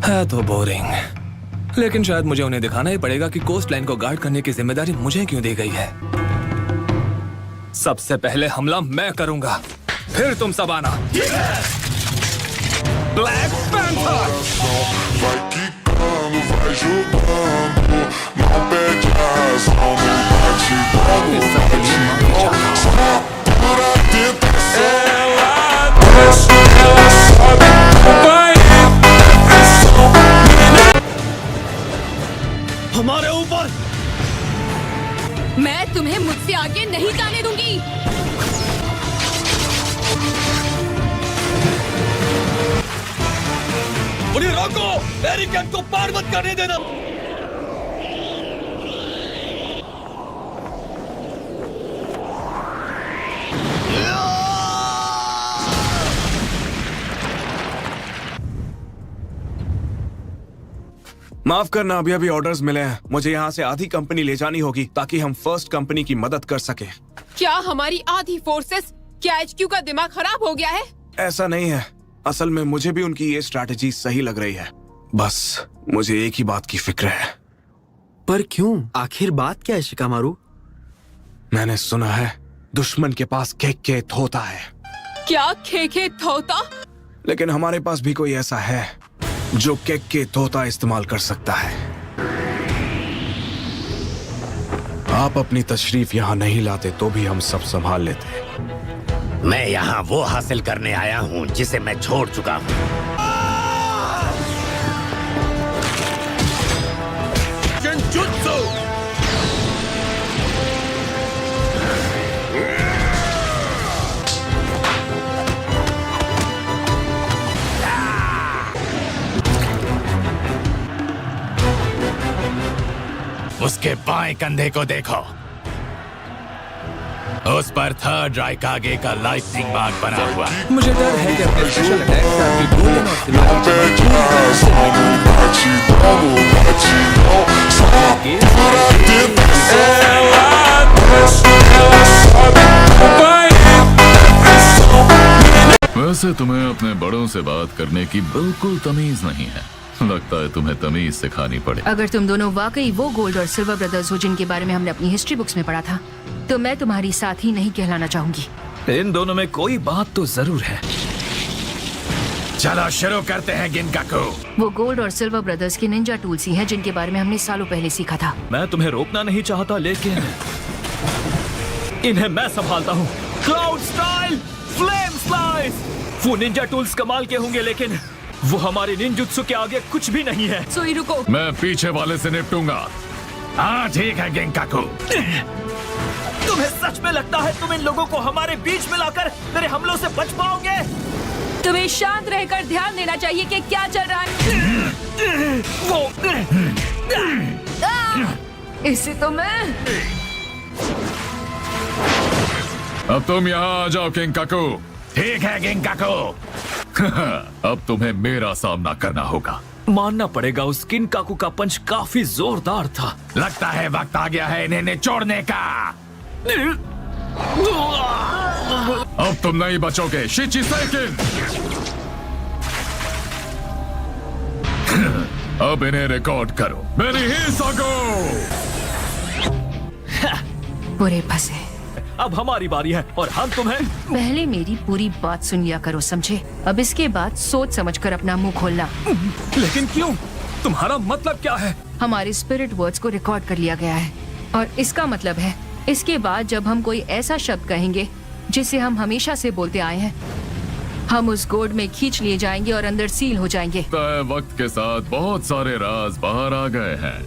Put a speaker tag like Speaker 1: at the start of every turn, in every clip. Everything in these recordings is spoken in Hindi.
Speaker 1: है तो बोरिंग, लेकिन शायद मुझे उन्हें दिखाना ही पड़ेगा कि कोस्ट लाइन को गार्ड करने की जिम्मेदारी मुझे क्यों दी गई है। सबसे पहले हमला मैं करूंगा, फिर तुम सब आना। Black panther!
Speaker 2: हमारे ऊपर!
Speaker 3: मैं तुम्हें मुझसे आगे नहीं जाने दूंगी।
Speaker 2: उन्हें रोको! एरिकन को पार मत करने देना!
Speaker 4: माफ करना, अभी अभी ऑर्डर्स मिले हैं। मुझे यहाँ से आधी कंपनी ले जानी होगी ताकि हम फर्स्ट कंपनी की मदद कर सके।
Speaker 3: क्या हमारी आधी फोर्सेस, क्या HQ का दिमाग खराब हो गया है?
Speaker 4: ऐसा नहीं है, असल में मुझे भी उनकी ये स्ट्रैटेजी सही लग रही है। बस मुझे एक ही बात की फिक्र है।
Speaker 5: पर क्यों? आखिर बात क्या है शिकामारू?
Speaker 4: मैंने सुना है दुश्मन के पास केके थोता है।
Speaker 3: क्या केके थोता?
Speaker 4: लेकिन हमारे पास भी कोई ऐसा है जो केके तोता इस्तेमाल कर सकता है। आप अपनी तशरीफ यहाँ नहीं लाते तो भी हम सब संभाल लेते।
Speaker 6: मैं यहाँ वो हासिल करने आया हूँ जिसे मैं छोड़ चुका हूँ।
Speaker 2: गेंजुत्सु!
Speaker 6: उसके बाएं कंधे को देखो, उस पर थर्ड राइकागे का लाइटनिंग मार्क बना हुआ है।
Speaker 1: मुझे डर है कि अपने स्पेशल अटैक से आपकी गोल्डन और
Speaker 7: वैसे तुम्हें अपने बड़ों से बात करने की बिल्कुल तमीज नहीं है। लगता है तुम्हें तमीज सिखानी पड़े।
Speaker 8: अगर तुम दोनों वाकई वो गोल्ड और सिल्वर ब्रदर्स हो जिनके बारे में हमने अपनी हिस्ट्री बुक्स में पढ़ा था, तो मैं तुम्हारी साथी नहीं कहलाना चाहूंगी।
Speaker 1: इन दोनों में कोई बात तो जरूर है।
Speaker 6: चलो शुरू करते हैं गिनकाकू।
Speaker 8: वो गोल्ड और सिल्वर ब्रदर्स के निंजा टूल्स ही हैं जिनके बारे में हमने सालों पहले सीखा था।
Speaker 1: मैं तुम्हें रोकना नहीं चाहता, लेकिन इन्हें मैं संभालता हूँ। Cloud style flame slice! वो निंजा टूल्स कमाल के होंगे, लेकिन वो हमारे निंजुत्सु के आगे कुछ भी नहीं है।
Speaker 3: सोई रुको।
Speaker 7: मैं पीछे वाले से निपटूंगा।
Speaker 6: हाँ ठीक है गिनकाकू।
Speaker 1: तुम्हें सच में लगता है तुम इन लोगों को हमारे बीच में लाकर मेरे हमलों से बच पाओगे?
Speaker 3: तुम्हें शांत रहकर ध्यान देना चाहिए कि क्या चल रहा है।
Speaker 1: वो
Speaker 3: इसे तो मैं।
Speaker 7: अब तुम यहाँ आ जाओ गिनकाकू।
Speaker 6: ठीक है गिनकाकू।
Speaker 7: अब तुम्हें मेरा सामना करना होगा।
Speaker 1: मानना पड़ेगा, उस गिनकाकू का पंच काफी जोरदार था।
Speaker 6: लगता है वक्त आ गया है इन्हें निचोड़ने का।
Speaker 7: अब तुम नहीं बचोगे शिचिसेकिन। अब इन्हें रिकॉर्ड करो। मेरी ही सगो।
Speaker 8: बुरे फंसे।
Speaker 1: अब हमारी बारी है और हम तुम्हें।
Speaker 8: पहले मेरी पूरी बात सुन लिया करो, समझे? अब इसके बाद सोच समझकर अपना मुंह खोलना।
Speaker 1: लेकिन क्यों? तुम्हारा मतलब क्या है?
Speaker 8: हमारे स्पिरिट वर्ड्स को रिकॉर्ड कर लिया गया है, और इसका मतलब है इसके बाद जब हम कोई ऐसा शब्द कहेंगे जिसे हम हमेशा से बोलते आए हैं, हम उस गोड में खींच लिए जाएंगे और अंदर सील हो जाएंगे।
Speaker 7: वक्त के साथ बहुत सारे राज बाहर आ गए हैं।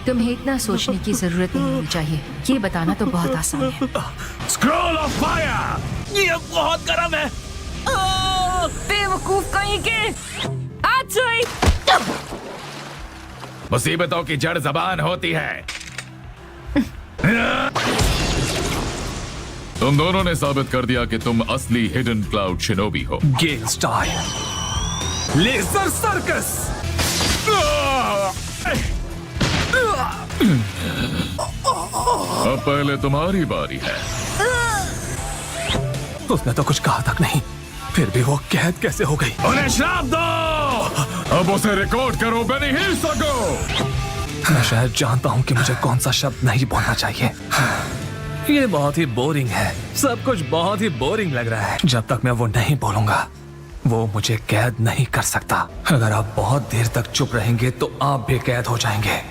Speaker 8: तुम्हें इतना सोचने की जरूरत नहीं होनी चाहिए। ये बताना तो बहुत आसान है।
Speaker 6: Scroll of fire!
Speaker 1: ये बहुत गर्म है।
Speaker 3: बेवकूफ कहीं के। आज सोई।
Speaker 6: मुसीबतों की जड़ जबान होती है।
Speaker 7: तुम दोनों ने साबित कर दिया कि तुम असली हिडन क्लाउड शिनोबी हो।
Speaker 1: गेल स्टाइल लेजर सर्कस।
Speaker 7: अब पहले तुम्हारी बारी है।
Speaker 1: उसने तो कुछ कहा तक नहीं,
Speaker 9: फिर भी वो कैद कैसे हो गई?
Speaker 7: उन्हें श्राप दो। अब उसे रिकॉर्ड करो बेनी हिसको।
Speaker 9: मैं शायद जानता हूँ कि मुझे कौन सा शब्द नहीं बोलना चाहिए। ये बहुत ही बोरिंग है, सब कुछ बहुत ही बोरिंग लग रहा है। जब तक मैं वो नहीं बोलूंगा वो मुझे कैद नहीं कर सकता। अगर आप बहुत देर तक चुप रहेंगे तो आप भी कैद हो जाएंगे।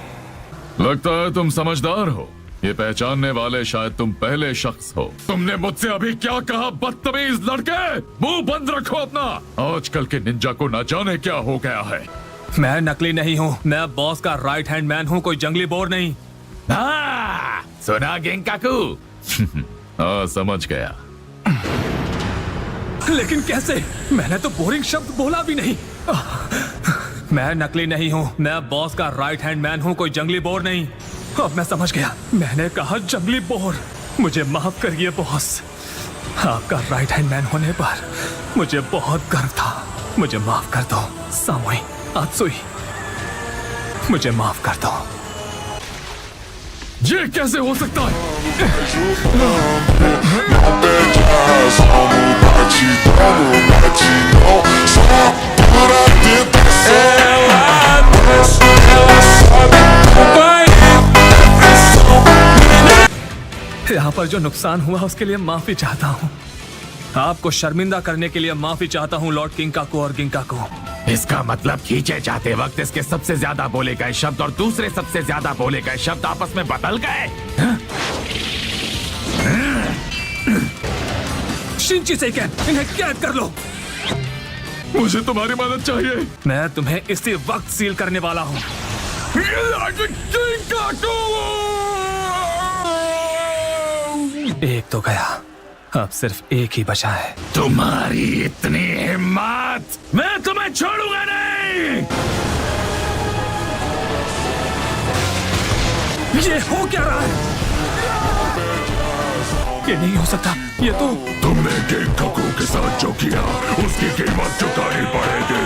Speaker 7: लगता है तुम समझदार हो। ये पहचानने वाले शायद तुम पहले शख्स हो। तुमने मुझसे अभी क्या कहा बदतमीज लड़के? मुंह बंद रखो अपना। आजकल के निंजा को न जाने क्या हो गया है।
Speaker 9: मैं नकली नहीं हूँ, मैं बॉस का राइट हैंड मैन हूँ, कोई जंगली बोर नहीं।
Speaker 7: सुना गिंकाकू? समझ गया।
Speaker 9: लेकिन कैसे? मैंने तो बोरिंग शब्द बोला भी नहीं। मैं नकली नहीं हूँ, मैं बॉस का राइट हैंड मैन हूँ, कोई जंगली बोर नहीं। अब मैं समझ गया, मैंने कहा जंगली बोर। मुझे माफ करिए बॉस, आपका राइट हैंड मैन होने पर मुझे बहुत गर्व था। मुझे माफ कर दो सामोई आत्सुई, मुझे माफ कर दो।
Speaker 7: ये कैसे हो सकता है?
Speaker 9: यहाँ पर जो नुकसान हुआ उसके लिए माफी चाहता हूँ। आपको शर्मिंदा करने के लिए माफी चाहता हूँ लॉर्ड किंकाकू और गिंकाकू।
Speaker 6: इसका मतलब खींचे जाते वक्त इसके सबसे ज्यादा बोले गए शब्द और दूसरे सबसे ज्यादा बोले गए शब्द आपस में बदल गए।
Speaker 9: शिंची सेकेन, इन्हें कैद कर लो।
Speaker 7: मुझे तुम्हारी मदद चाहिए।
Speaker 9: मैं तुम्हें इसी वक्त सील करने वाला हूँ। एक तो गया, अब सिर्फ एक ही बचा है।
Speaker 6: तुम्हारी इतनी हिम्मत, मैं तुम्हें छोड़ूंगा नहीं।
Speaker 9: ये हो क्या रहा है? ये नहीं हो सकता। ये तो
Speaker 7: तुमने गिंकाकू के साथ जो किया उसकी कीमत चुकानी पड़ेगी।